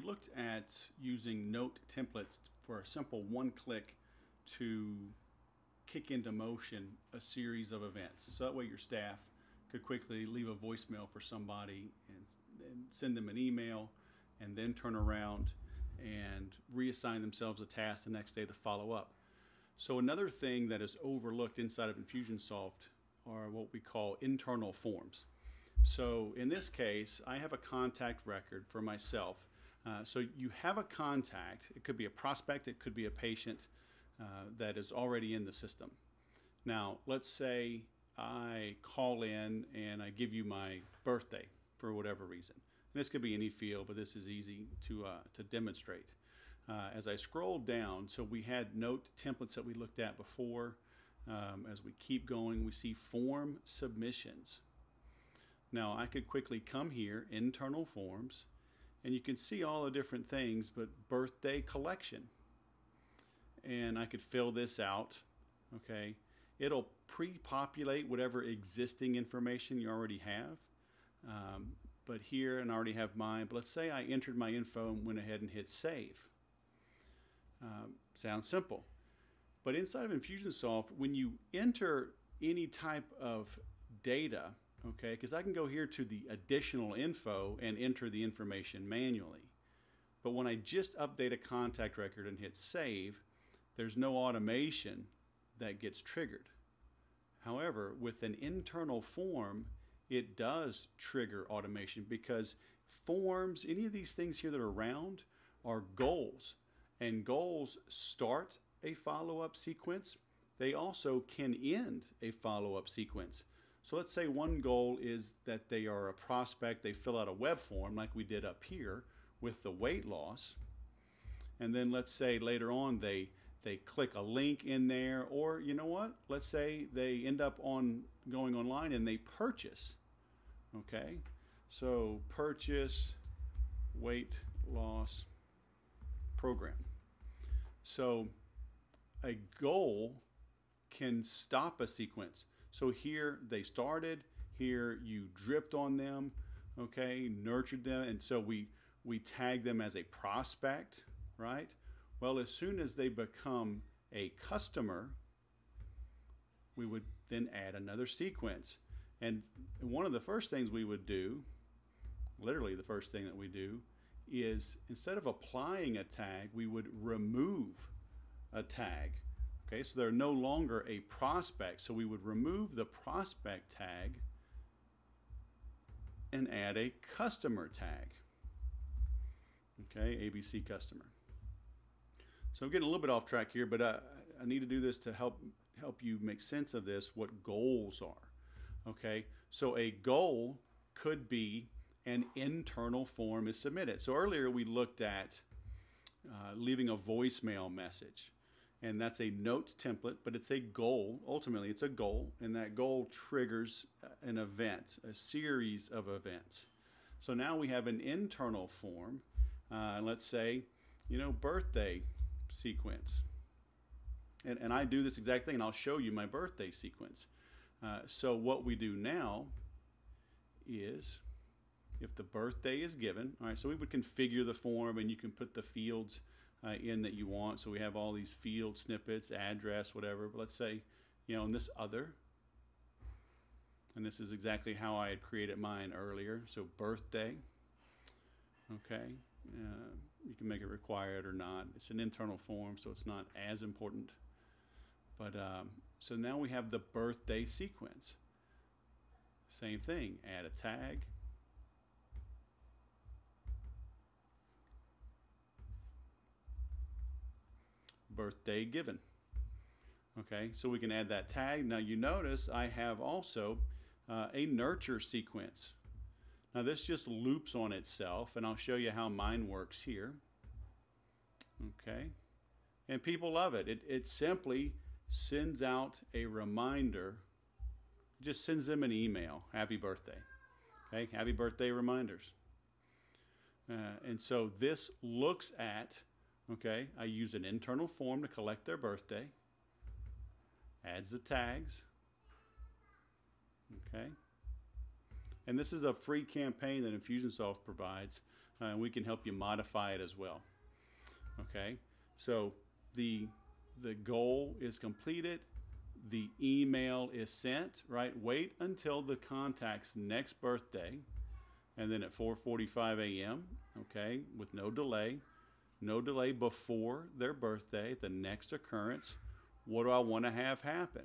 looked at using note templates for a simple one click to kick into motion a series of events. So that way your staff could quickly leave a voicemail for somebody and send them an email and then turn around and reassign themselves a task the next day to follow up. So another thing that is overlooked inside of Infusionsoft are what we call internal forms. So in this case, I have a contact record for myself. So you have a contact. It could be a prospect, it could be a patient that is already in the system. Now, let's say I call in and I give you my birthday for whatever reason. And this could be any field, but this is easy to demonstrate. As I scroll down, so we had note templates that we looked at before. As we keep going, we see form submissions. Now, I could quickly come here, internal forms, and you can see all the different things, but birthday collection. And I could fill this out, okay? It'll pre-populate whatever existing information you already have. But here, and I already have mine, but let's say I entered my info and went ahead and hit save. Sounds simple. But inside of Infusionsoft, when you enter any type of data, okay, because I can go here to the additional info and enter the information manually. But when I just update a contact record and hit save, there's no automation that gets triggered. However, with an internal form, it does trigger automation because forms, any of these things here that are round, are goals. And goals start a follow-up sequence. They also can end a follow-up sequence. So let's say one goal is that they are a prospect, they fill out a web form like we did up here with the weight loss. And then let's say later on they click a link in there, or you know what? Let's say they end up going online and they purchase. Okay? So purchase weight loss program. So a goal can stop a sequence. So here they started, here you dripped on them, okay, nurtured them, and so we tag them as a prospect, right? Well, as soon as they become a customer, we would then add another sequence. And one of the first things we would do, literally the first thing that we do, is instead of applying a tag, we would remove a tag. Okay, so they're no longer a prospect. So we would remove the prospect tag and add a customer tag. Okay, ABC customer. So I'm getting a little bit off track here, but I need to do this to help you make sense of this, what goals are. Okay, so a goal could be an internal form is submitted. So earlier we looked at leaving a voicemail message. And that's a note template, but it's a goal. Ultimately, it's a goal, and that goal triggers an event, a series of events. So now we have an internal form. Let's say, you know, birthday sequence. And I do this exact thing, and I'll show you my birthday sequence. So what we do now is, if the birthday is given, all right, so we would configure the form, and you can put the fields in that you want. So we have all these field snippets, address, whatever. But let's say, you know, in this other, and this is exactly how I had created mine earlier. So birthday, okay. You can make it required or not. It's an internal form, so it's not as important. But so now we have the birthday sequence. Same thing, add a tag. Birthday given. Okay, so we can add that tag. Now you notice I have also a nurture sequence. Now this just loops on itself, and I'll show you how mine works here. Okay, and people love it. It simply sends out a reminder, just sends them an email, happy birthday. Okay, happy birthday reminders. And so this looks at, okay, I use an internal form to collect their birthday, adds the tags, okay, and this is a free campaign that Infusionsoft provides We can help you modify it as well. Okay, so the goal is completed. The email is sent, right? Wait until the contact's next birthday, and then at 4:45 a.m., okay, with no delay before their birthday, the next occurrence. What do I want to have happen?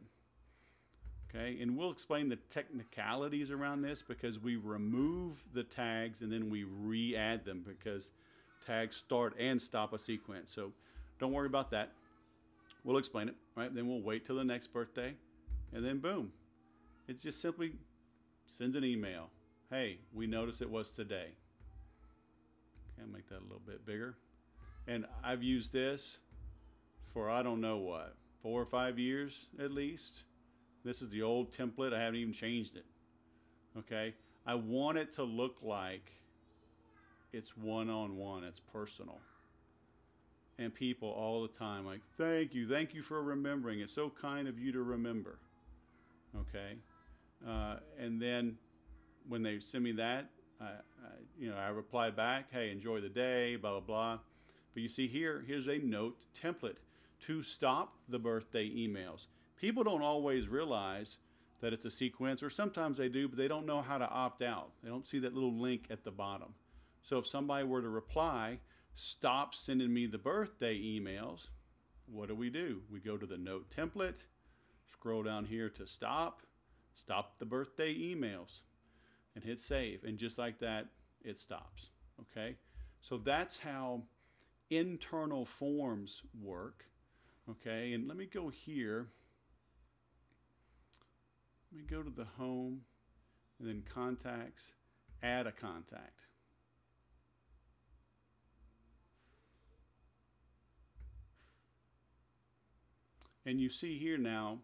Okay, and we'll explain the technicalities around this, because we remove the tags and then we re-add them, because tags start and stop a sequence. So don't worry about that. We'll explain it, right? Then we'll wait till the next birthday, and then boom. It just simply sends an email. Hey, we noticed it was today. Okay, I'll make that a little bit bigger. And I've used this for, I don't know what, 4 or 5 years at least. This is the old template. I haven't even changed it. Okay, I want it to look like it's one-on-one, it's personal. And people all the time like, thank you for remembering. It's so kind of you to remember. Okay, and then when they send me that, I reply back, hey, enjoy the day, blah, blah, blah. But you see here's a note template to stop the birthday emails. People don't always realize that it's a sequence, or sometimes they do, but they don't know how to opt out. They don't see that little link at the bottom. So if somebody were to reply, stop sending me the birthday emails, what do? We go to the note template, scroll down here to stop the birthday emails, and hit save. And just like that, it stops. Okay? So that's how internal forms work. Okay? And let me go here. Let me go to the home, and then contacts, add a contact. And you see here now,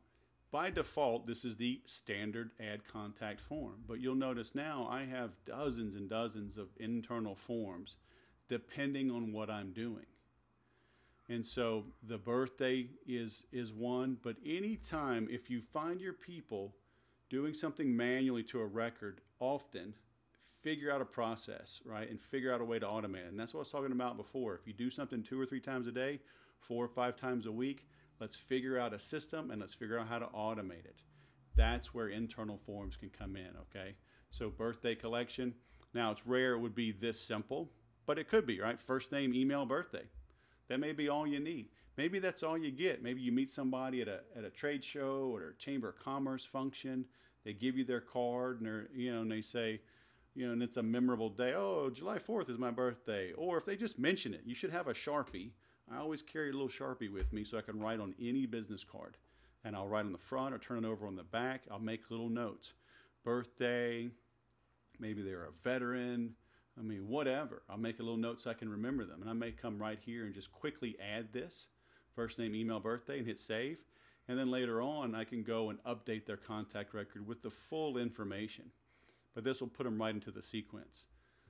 by default, this is the standard add contact form. But you'll notice now I have dozens and dozens of internal forms depending on what I'm doing. And so the birthday is one, but anytime if you find your people doing something manually to a record, often figure out a process, right? And figure out a way to automate it. And that's what I was talking about before. If you do something 2 or 3 times a day, 4 or 5 times a week, let's figure out a system and let's figure out how to automate it. That's where internal forms can come in, okay? So birthday collection. Now it's rare it would be this simple, but it could be, right? First name, email, birthday. That may be all you need. Maybe that's all you get. Maybe you meet somebody at a trade show or a Chamber of Commerce function. They give you their card, and and they say, and it's a memorable day. Oh, July 4th is my birthday. Or if they just mention it, you should have a Sharpie. I always carry a little Sharpie with me so I can write on any business card. And I'll write on the front or turn it over on the back. I'll make little notes. Birthday, maybe they're a veteran. I mean, whatever. I'll make a little note so I can remember them. And I may come right here and just quickly add this. First name, email, birthday, and hit save. And then later on, I can go and update their contact record with the full information. But this will put them right into the sequence.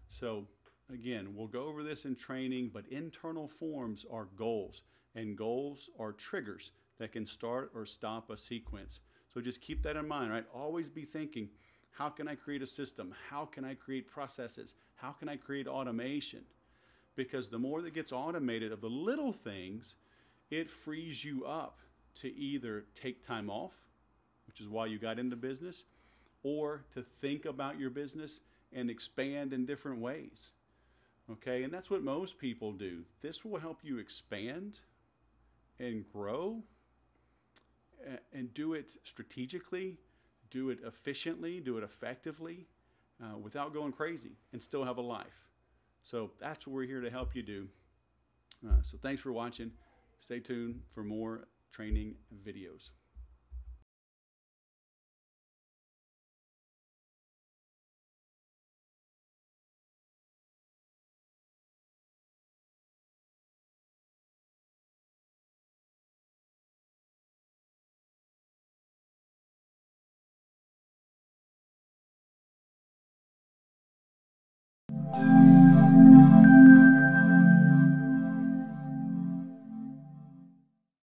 So again, we'll go over this in training, but internal forms are goals. And goals are triggers that can start or stop a sequence. So just keep that in mind, right? Always be thinking, how can I create a system? How can I create processes? How can I create automation? Because the more that gets automated of the little things, it frees you up to either take time off, which is why you got into business, or to think about your business and expand in different ways. Okay, and that's what most people do. This will help you expand and grow and do it strategically, do it efficiently, do it effectively, without going crazy, and still have a life. So that's what we're here to help you do. So thanks for watching. Stay tuned for more training videos.